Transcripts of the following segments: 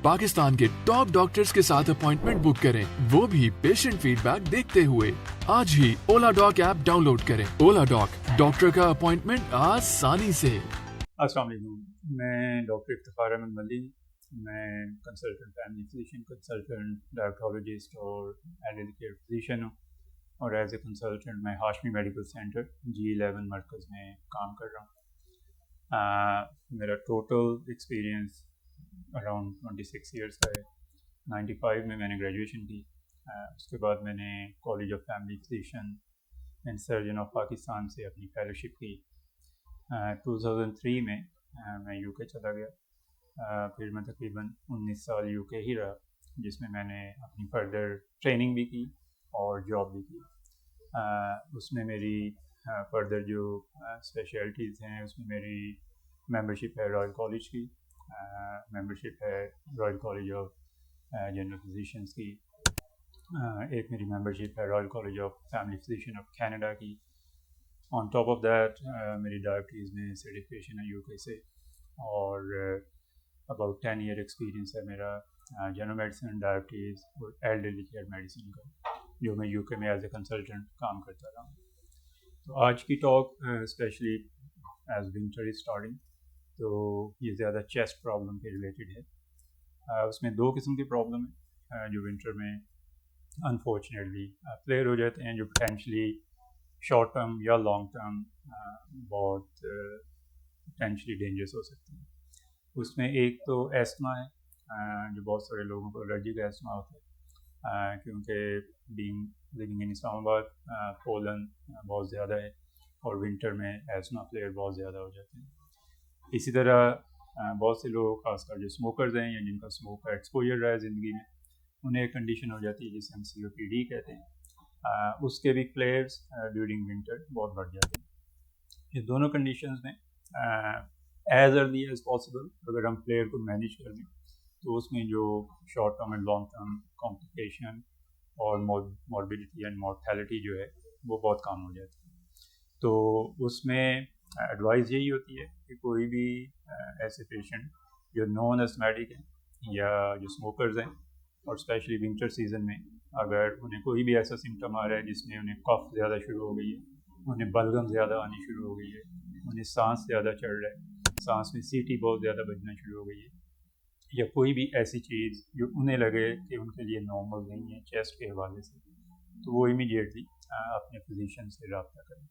पाकिस्तान के top doctors के साथ अपॉइंटमेंट बुक करें, वो भी पेशेंट फीडबैक देखते हुए। आज ही ओलाडॉक ऐप डाउनलोड करें। ओलाडॉक, डॉक्टर का अपॉइंटमेंट आसानी से। अस्सलाम वालेकुम, मैं डॉक्टर इफ्तिखार अहमद मल्ली, मैं consultant family physician, consultant diabetologist और एल्डरली केयर फिजिशियन हूँ और एज ए कंसल्टेंट मैं हाशमी मेडिकल सेंटर G11 मरकज़ में काम कर रहा हूँ। मेरा टोटल एक्सपीरियंस अराउंड 26 इयर्स का है। 95 में मैंने ग्रेजुएशन की। उसके बाद मैंने college of family physician and surgeon of Pakistan से अपनी फेलोशिप की। 2003 में मैं यूके चला गया। फिर मैं तकरीबन 19 साल यूके ही रहा, जिसमें मैंने अपनी फर्दर ट्रेनिंग भी की और जॉब भी की। उसमें मेरी फर्दर जो स्पेशलिटीज़ हैं, उसमें मेरी मेंबरशिप है रॉयल कॉलेज की, मेंबरशिप है royal college of general physicians की, एक मेरी मेंबरशिप है royal college of family physician of Canada की। ऑन टॉप ऑफ दैट मेरी डायबिटीज़ में सर्टिफिकेशन है यूके से और अबाउट 10 ईयर एक्सपीरियंस है मेरा जनरल मेडिसिन, डायबिटीज़ और एल्डरली केयर मेडिसिन का, जो मैं यूके में एज ए कंसल्टेंट काम करता रहा हूँ। तो आज की talk specially as winter is starting, तो ये ज़्यादा चेस्ट प्रॉब्लम के रिलेटेड है। उसमें दो किस्म की प्रॉब्लम है जो विंटर में अनफॉर्चुनेटली क्लियर हो जाते हैं, जो पोटेंशली शॉर्ट टर्म या लॉन्ग टर्म बहुत पोटेंशली डेंजरस हो सकते हैं। उसमें एक तो एस्थमा है, जो बहुत सारे लोगों को एलर्जी का एस्थमा होता है, क्योंकि लिविंग इन इस्लामाबाद पोलन बहुत ज़्यादा है और विंटर में एस्थमा फ्लेयर बहुत ज़्यादा हो जाते हैं। इसी तरह बहुत से लोग, खासकर जो स्मोकर्स हैं या जिनका स्मोक का एक्सपोजर रहा है ज़िंदगी में, उन्हें एक कंडीशन हो जाती है जिसे हम COPD कहते हैं। उसके भी फ्लेयर्स ड्यूरिंग विंटर बहुत बढ़ जाते हैं। ये दोनों कंडीशंस में एज अर्ली एज पॉसिबल अगर हम फ्लेयर को मैनेज कर लें, तो उसमें जो short term and long term complication और मॉर्बिडिटी एंड मॉर्टेलिटी जो है वो बहुत कम हो जाती है। तो उसमें एडवाइस यही होती है कि कोई भी ऐसे पेशेंट जो नॉन एस्थमेटिक हैं या जो स्मोकर्स हैं, और स्पेशली विंटर सीज़न में अगर उन्हें कोई भी ऐसा सिम्टम आ रहा है जिसमें उन्हें कफ ज़्यादा शुरू हो गई है, उन्हें बलगम ज़्यादा आनी शुरू हो गई है, उन्हें सांस ज़्यादा चढ़ रहा है, सांस में सीटी बहुत ज़्यादा बजना शुरू हो गई है, या कोई भी ऐसी चीज़ जो उन्हें लगे कि उनके लिए नॉर्मल नहीं है चेस्ट के हवाले से, तो वो इमीडिएटली अपने फिजिशियन से रब्ता करें,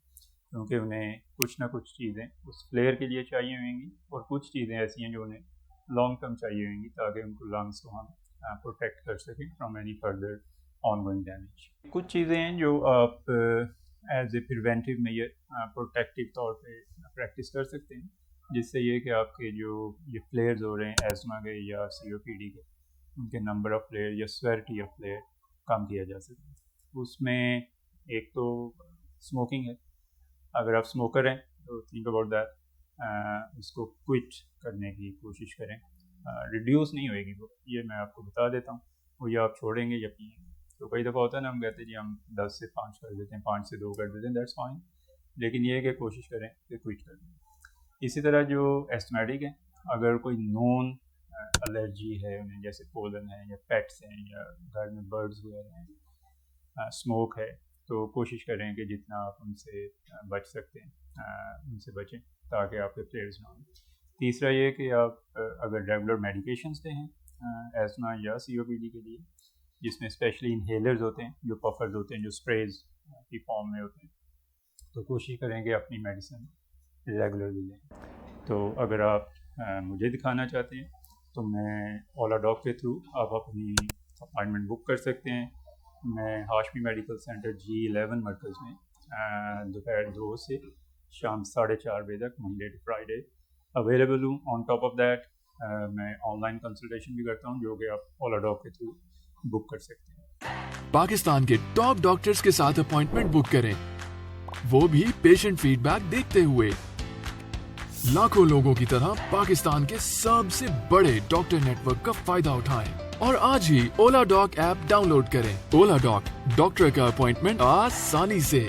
क्योंकि उन्हें कुछ ना कुछ चीज़ें उस फ्लेयर के लिए चाहिए होंगी और कुछ चीज़ें ऐसी हैं जो उन्हें लॉन्ग टर्म चाहिए होंगी, ताकि उनको लंग्स को हम प्रोटेक्ट कर सकें from any further ongoing damage. कुछ चीज़ें हैं जो आप as a preventive measure protective तौर पे प्रैक्टिस कर सकते हैं, जिससे ये कि आपके जो ये फ्लेयर्स हो रहे हैं एस्थमा के या COPD के, उनके नंबर ऑफ फ्लेयर या स्वेरिटी ऑफ फ्लेयर कम किया जा सके। उसमें एक तो स्मोकिंग है। अगर आप स्मोकर हैं तो थिंक अबाउट दैट, उसको क्विट करने की कोशिश करें। रिड्यूस नहीं होएगी वो, ये मैं आपको बता देता हूँ, वो या आप छोड़ेंगे या पिएंगे। तो कई दफ़ा होता है ना, हम कहते हैं जी हम 10 से 5 कर देते हैं, 5 से 2 कर देते हैं, दैट्स फाइन, लेकिन ये है कि कोशिश करें कि क्विट कर दें। इसी तरह जो एस्थमेटिक है, अगर कोई नॉन एलर्जी है उन्हें, जैसे पोलन है या पेट्स हैं या घर में बर्ड्स वगैरह हैं, स्मोक है, तो कोशिश करें कि जितना आप उनसे बच सकते हैं उनसे बचें, ताकि आपके फ्लेयर्स ना हों। तीसरा ये कि आप अगर रेगुलर मेडिकेशंस लें हैं एस्थमा या COPD के लिए, जिसमें स्पेशली इनहेलर्स होते हैं, जो पफर्स होते हैं, जो स्प्रेज की फॉर्म में होते हैं, तो कोशिश करें कि अपनी मेडिसिन रेगुलरली लें। तो अगर आप मुझे दिखाना चाहते हैं तो मैं ओलाडॉक के थ्रू आप अपनी अपॉइंटमेंट बुक कर सकते हैं। मैं हाशमी मेडिकल सेंटर G11 मरकज़ में दोपहर 2 से शाम 4:30 बजे तक मंडे टू फ्राइडे अवेलेबल हूँ। ऑन टॉप ऑफ दैट मैं ऑनलाइन कंसल्टेशन भी करता हूँ, जो कि आप ओलाडॉक के थ्रू बुक कर सकते हैं। पाकिस्तान के टॉप डॉक्टर्स के साथ अपॉइंटमेंट बुक करें, वो भी पेशेंट फीडबैक देखते हुए। लाखों लोगों की तरह पाकिस्तान के सबसे बड़े डॉक्टर नेटवर्क का फायदा उठाएं और आज ही ओलाडॉक ऐप डाउनलोड करें। ओलाडॉक, डॉक्टर का अपॉइंटमेंट आसानी से।